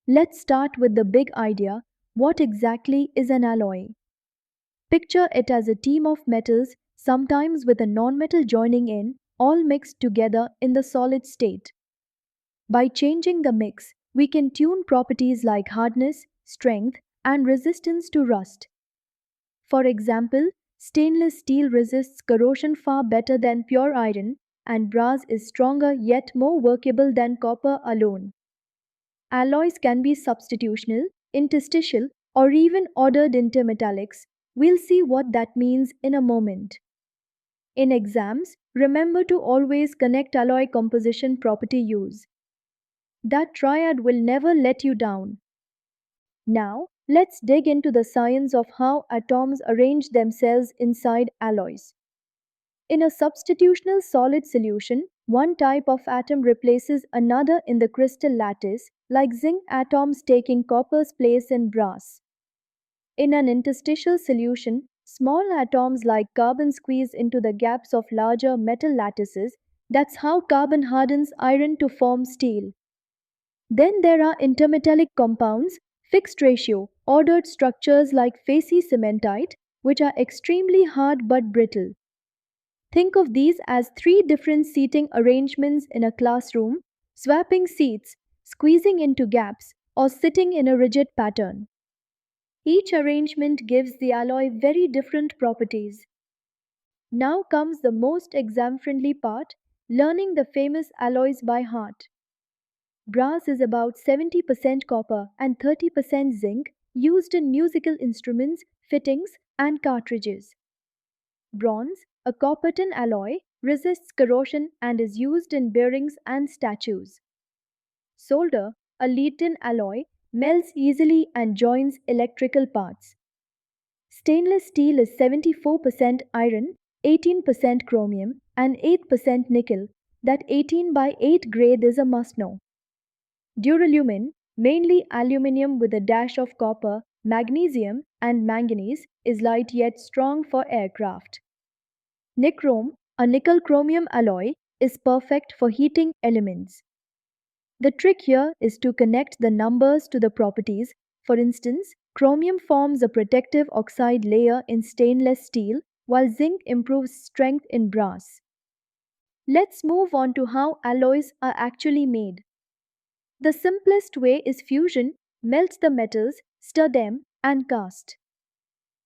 Let's start with the big idea. What exactly is an alloy? Picture it as a team of metals, sometimes with a nonmetal joining in, all mixed together in the solid state. By changing the mix, we can tune properties like hardness, strength, and resistance to rust. For example, stainless steel resists corrosion far better than pure iron, and brass is stronger yet more workable than copper alone. Alloys can be substitutional, interstitial, or even ordered intermetallics. We'll see what that means in a moment. In exams, remember to always connect alloy composition property use. That triad will never let you down. Now, let's dig into the science of how atoms arrange themselves inside alloys. In a substitutional solid solution, one type of atom replaces another in the crystal lattice, like zinc atoms taking copper's place in brass. In an interstitial solution, small atoms like carbon squeeze into the gaps of larger metal lattices. That's how carbon hardens iron to form steel. Then there are intermetallic compounds, fixed ratio, ordered structures like facey cementite, which are extremely hard but brittle. Think of these as three different seating arrangements in a classroom, swapping seats, squeezing into gaps, or sitting in a rigid pattern. Each arrangement gives the alloy very different properties. Now comes the most exam-friendly part, learning the famous alloys by heart. Brass is about 70% copper and 30% zinc, used in musical instruments, fittings, and cartridges. Bronze, a copper-tin alloy, resists corrosion and is used in bearings and statues. Solder, a lead-tin alloy, melts easily and joins electrical parts. Stainless steel is 74% iron, 18% chromium, and 8% nickel. That 18 by 8 grade is a must know. Duralumin, mainly aluminium with a dash of copper, magnesium, and manganese, is light yet strong for aircraft. Nichrome, a nickel chromium alloy, is perfect for heating elements. The trick here is to connect the numbers to the properties. For instance, chromium forms a protective oxide layer in stainless steel, while zinc improves strength in brass. Let's move on to how alloys are actually made. The simplest way is fusion: melt the metals, stir them, and cast.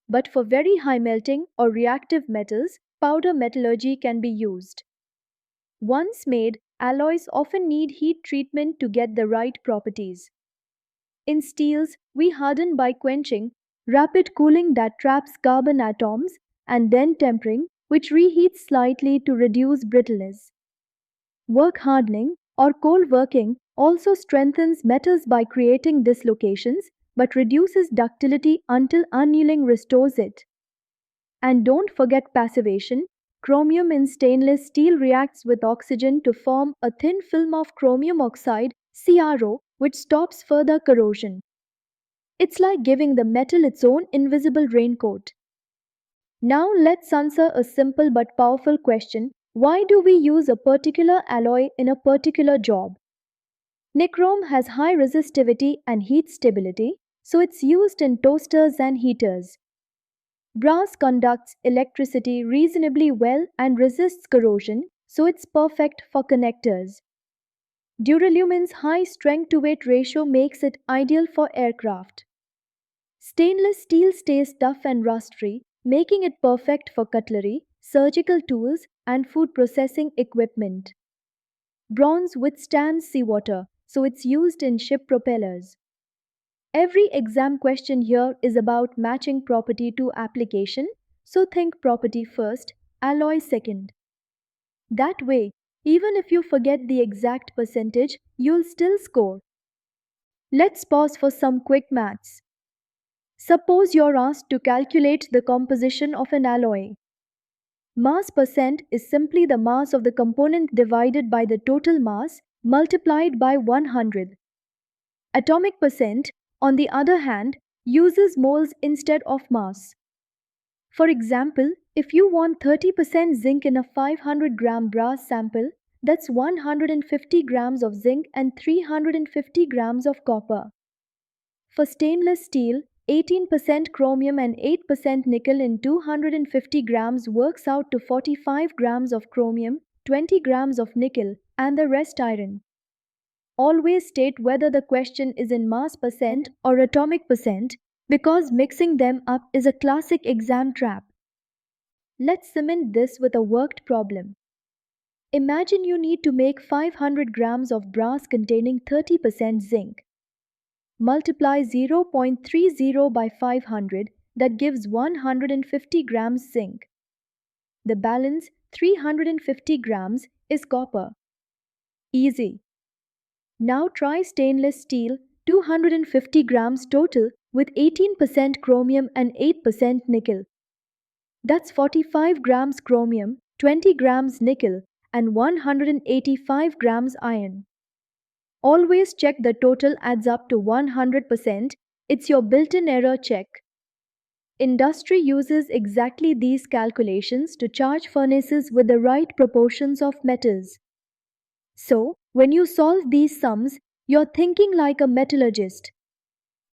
But for very high melting or reactive metals, powder metallurgy can be used. Once made, alloys often need heat treatment to get the right properties. In steels, we harden by quenching, rapid cooling that traps carbon atoms, and then tempering, which reheats slightly to reduce brittleness. Work hardening or cold working also strengthens metals by creating dislocations but reduces ductility until annealing restores it. And don't forget passivation. Chromium in stainless steel reacts with oxygen to form a thin film of chromium oxide, CRO, which stops further corrosion. It's like giving the metal its own invisible raincoat. Now let's answer a simple but powerful question. Why do we use a particular alloy in a particular job? Nichrome has high resistivity and heat stability, so it's used in toasters and heaters. Brass conducts electricity reasonably well and resists corrosion, so it's perfect for connectors. Duralumin's high strength-to-weight ratio makes it ideal for aircraft. Stainless steel stays tough and rust-free, making it perfect for cutlery, surgical tools, and food processing equipment. Bronze withstands seawater, so it's used in ship propellers. Every exam question here is about matching property to application, so think property first, alloy second. That way, even if you forget the exact percentage, you'll still score. Let's pause for some quick maths. Suppose you're asked to calculate the composition of an alloy. Mass percent is simply the mass of the component divided by the total mass multiplied by 100. Atomic percent, on the other hand, uses moles instead of mass. For example, if you want 30% zinc in a 500-gram brass sample, that's 150 grams of zinc and 350 grams of copper. For stainless steel, 18% chromium and 8% nickel in 250 grams works out to 45 grams of chromium, 20 grams of nickel, and the rest iron. Always state whether the question is in mass percent or atomic percent, because mixing them up is a classic exam trap. Let's cement this with a worked problem. Imagine you need to make 500 grams of brass containing 30% zinc. Multiply 0.30 by 500, that gives 150 grams zinc. The balance, 350 grams, is copper. Easy. Now try stainless steel, 250 grams total with 18% chromium and 8% nickel. That's 45 grams chromium, 20 grams nickel, and 185 grams iron. Always check the total adds up to 100%. It's your built-in error check. Industry uses exactly these calculations to charge furnaces with the right proportions of metals. So, when you solve these sums, you're thinking like a metallurgist.